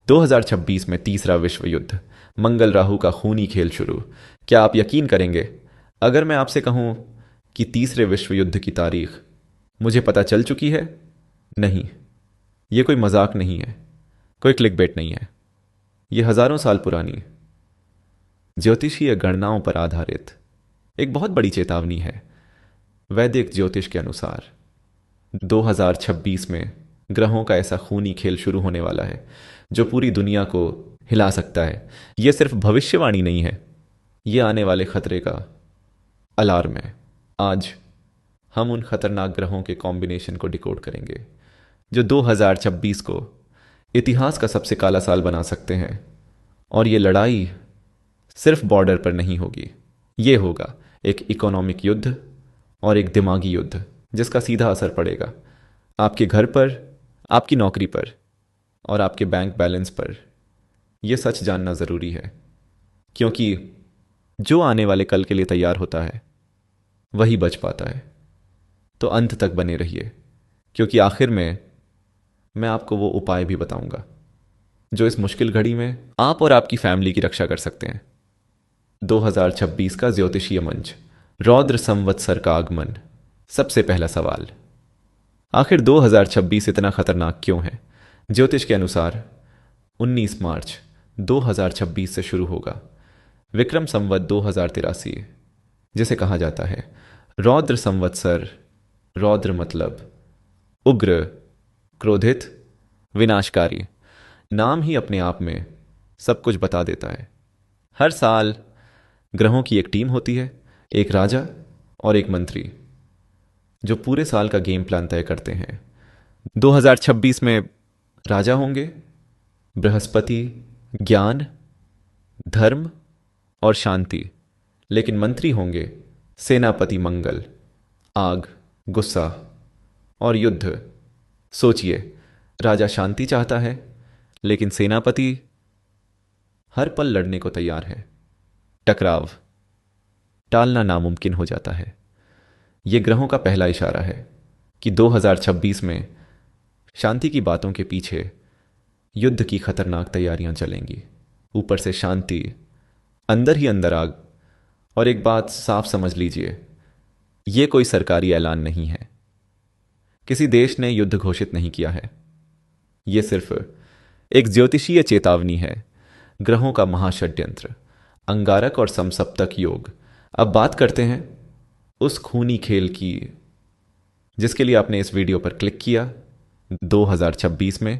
2026 में तीसरा विश्व युद्ध, मंगल राहु का खूनी खेल शुरू। क्या आप यकीन करेंगे अगर मैं आपसे कहूं कि तीसरे विश्व युद्ध की तारीख मुझे पता चल चुकी है? नहीं, ये कोई मजाक नहीं है, कोई क्लिकबेट नहीं है। ये हजारों साल पुरानी ज्योतिषीय गणनाओं पर आधारित एक बहुत बड़ी चेतावनी है। वैदिक ज्योतिष के अनुसार 2026 में ग्रहों का ऐसा खूनी खेल शुरू होने वाला है जो पूरी दुनिया को हिला सकता है। यह सिर्फ भविष्यवाणी नहीं है, यह आने वाले खतरे का अलार्म है। आज हम उन खतरनाक ग्रहों के कॉम्बिनेशन को डिकोड करेंगे जो 2026 को इतिहास का सबसे काला साल बना सकते हैं। और ये लड़ाई सिर्फ बॉर्डर पर नहीं होगी, ये होगा एक इकोनॉमिक युद्ध और एक दिमागी युद्ध जिसका सीधा असर पड़ेगा आपके घर पर, आपकी नौकरी पर और आपके बैंक बैलेंस पर। यह सच जानना ज़रूरी है, क्योंकि जो आने वाले कल के लिए तैयार होता है वही बच पाता है। तो अंत तक बने रहिए, क्योंकि आखिर में मैं आपको वो उपाय भी बताऊंगा जो इस मुश्किल घड़ी में आप और आपकी फैमिली की रक्षा कर सकते हैं। 2026 का ज्योतिषीय मंच, रौद्र संवत्सर का आगमन। सबसे पहला सवाल, आखिर 2026 इतना खतरनाक क्यों है? ज्योतिष के अनुसार 19 मार्च 2026 से शुरू होगा विक्रम संवत 2083, जिसे कहा जाता है रौद्र संवत्सर। रौद्र मतलब उग्र, क्रोधित, विनाशकारी। नाम ही अपने आप में सब कुछ बता देता है। हर साल ग्रहों की एक टीम होती है, एक राजा और एक मंत्री, जो पूरे साल का गेम प्लान तय करते हैं। 2026 में राजा होंगे बृहस्पति, ज्ञान, धर्म और शांति। लेकिन मंत्री होंगे सेनापति मंगल, आग, गुस्सा और युद्ध। सोचिए, राजा शांति चाहता है लेकिन सेनापति हर पल लड़ने को तैयार है। टकराव टालना नामुमकिन हो जाता है। यह ग्रहों का पहला इशारा है कि 2026 में शांति की बातों के पीछे युद्ध की खतरनाक तैयारियां चलेंगी। ऊपर से शांति, अंदर ही अंदर आग। और एक बात साफ समझ लीजिए, यह कोई सरकारी ऐलान नहीं है, किसी देश ने युद्ध घोषित नहीं किया है। यह सिर्फ एक ज्योतिषीय चेतावनी है, ग्रहों का महाषड्यंत्र, अंगारक और समसप्तक योग। अब बात करते हैं उस खूनी खेल की जिसके लिए आपने इस वीडियो पर क्लिक किया। 2026 में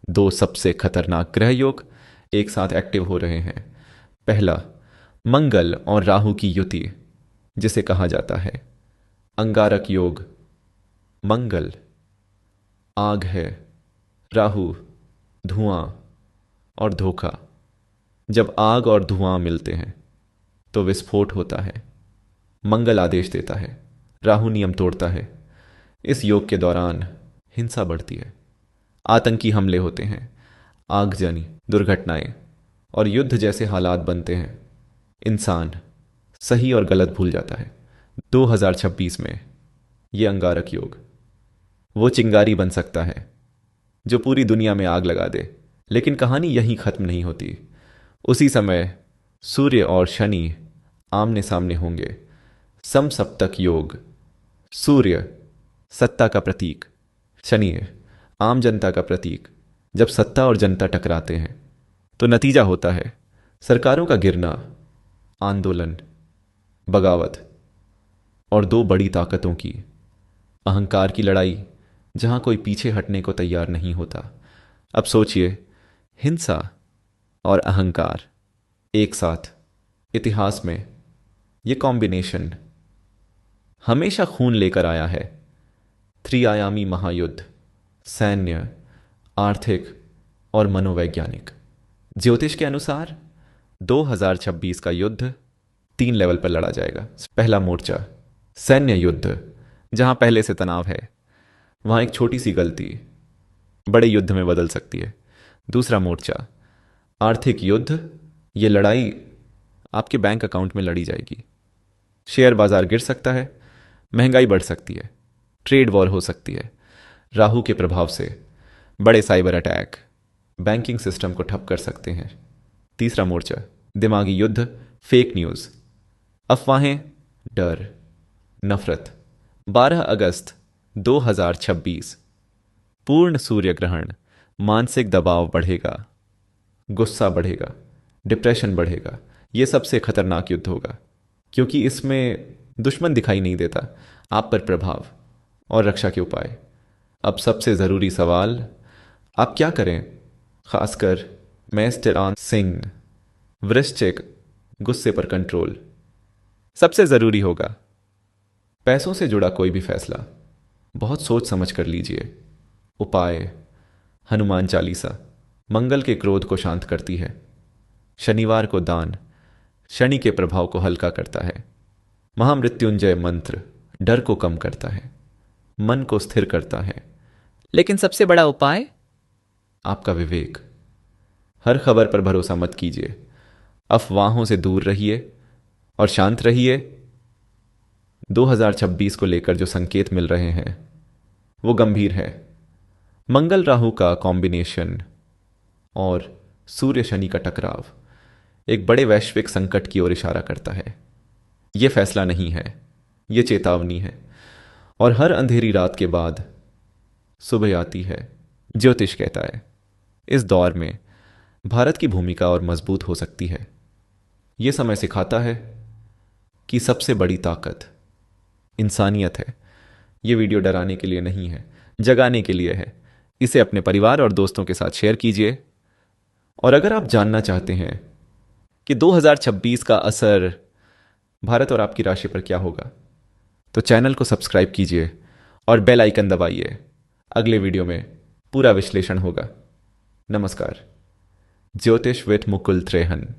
दो सबसे खतरनाक ग्रह योग एक साथ एक्टिव हो रहे हैं। पहला, मंगल और राहु की युति, जिसे कहा जाता है अंगारक योग। मंगल आग है, राहु धुआं और धोखा। जब आग और धुआं मिलते हैं तो विस्फोट होता है। मंगल आदेश देता है, राहु नियम तोड़ता है। इस योग के दौरान हिंसा बढ़ती है, आतंकी हमले होते हैं, आगजनी, दुर्घटनाएं और युद्ध जैसे हालात बनते हैं। इंसान सही और गलत भूल जाता है। 2026 में ये अंगारक योग वो चिंगारी बन सकता है जो पूरी दुनिया में आग लगा दे। लेकिन कहानी यहीं खत्म नहीं होती। उसी समय सूर्य और शनि आमने सामने होंगे। समसप्तक योग, सूर्य सत्ता का प्रतीक, शनि आम जनता का प्रतीक। जब सत्ता और जनता टकराते हैं तो नतीजा होता है सरकारों का गिरना, आंदोलन, बगावत और दो बड़ी ताकतों की अहंकार की लड़ाई, जहां कोई पीछे हटने को तैयार नहीं होता। अब सोचिए, हिंसा और अहंकार एक साथ। इतिहास में यह कॉम्बिनेशन हमेशा खून लेकर आया है। त्रिआयामी महायुद्ध, सैन्य, आर्थिक और मनोवैज्ञानिक। ज्योतिष के अनुसार 2026 का युद्ध 3 लेवल पर लड़ा जाएगा। पहला मोर्चा, सैन्य युद्ध, जहां पहले से तनाव है, वहां एक छोटी सी गलती बड़े युद्ध में बदल सकती है। दूसरा मोर्चा, आर्थिक युद्ध। ये लड़ाई आपके बैंक अकाउंट में लड़ी जाएगी। शेयर बाजार गिर सकता है, महंगाई बढ़ सकती है, ट्रेड वॉर हो सकती है। राहु के प्रभाव से बड़े साइबर अटैक, बैंकिंग सिस्टम को ठप कर सकते हैं। तीसरा मोर्चा, दिमागी युद्ध, फेक न्यूज़, अफवाहें, डर, नफरत। 12 अगस्त 2026, पूर्ण सूर्य ग्रहण। मानसिक दबाव बढ़ेगा, गुस्सा बढ़ेगा, डिप्रेशन बढ़ेगा। यह सबसे खतरनाक युद्ध होगा, क्योंकि इसमें दुश्मन दिखाई नहीं देता, आप पर प्रभाव और रक्षा के उपाय। अब सबसे ज़रूरी सवाल, आप क्या करें? खासकर मेष सिंह, वृश्चिक, गुस्से पर कंट्रोल। सबसे ज़रूरी होगा पैसों से जुड़ा कोई भी फैसला बहुत सोच समझ कर लीजिए। उपाय, हनुमान चालीसा मंगल के क्रोध को शांत करती है। शनिवार को दान शनि के प्रभाव को हल्का करता है। महामृत्युंजय मंत्र डर को कम करता है, मन को स्थिर करता है। लेकिन सबसे बड़ा उपाय? आपका विवेक। हर खबर पर भरोसा मत कीजिए, अफवाहों से दूर रहिए और शांत रहिए। 2026 को लेकर जो संकेत मिल रहे हैं वो गंभीर है। मंगल राहु का कॉम्बिनेशन और सूर्य शनि का टकराव एक बड़े वैश्विक संकट की ओर इशारा करता है। यह फैसला नहीं है, यह चेतावनी है। और हर अंधेरी रात के बाद सुबह आती है। ज्योतिष कहता है इस दौर में भारत की भूमिका और मजबूत हो सकती है। यह समय सिखाता है कि सबसे बड़ी ताकत इंसानियत है। यह वीडियो डराने के लिए नहीं है, जगाने के लिए है। इसे अपने परिवार और दोस्तों के साथ शेयर कीजिए। और अगर आप जानना चाहते हैं कि 2026 का असर भारत और आपकी राशि पर क्या होगा, तो चैनल को सब्सक्राइब कीजिए और बेल आइकन दबाइए। अगले वीडियो में पूरा विश्लेषण होगा। नमस्कार। ज्योतिष विद मुकुल त्रेहन।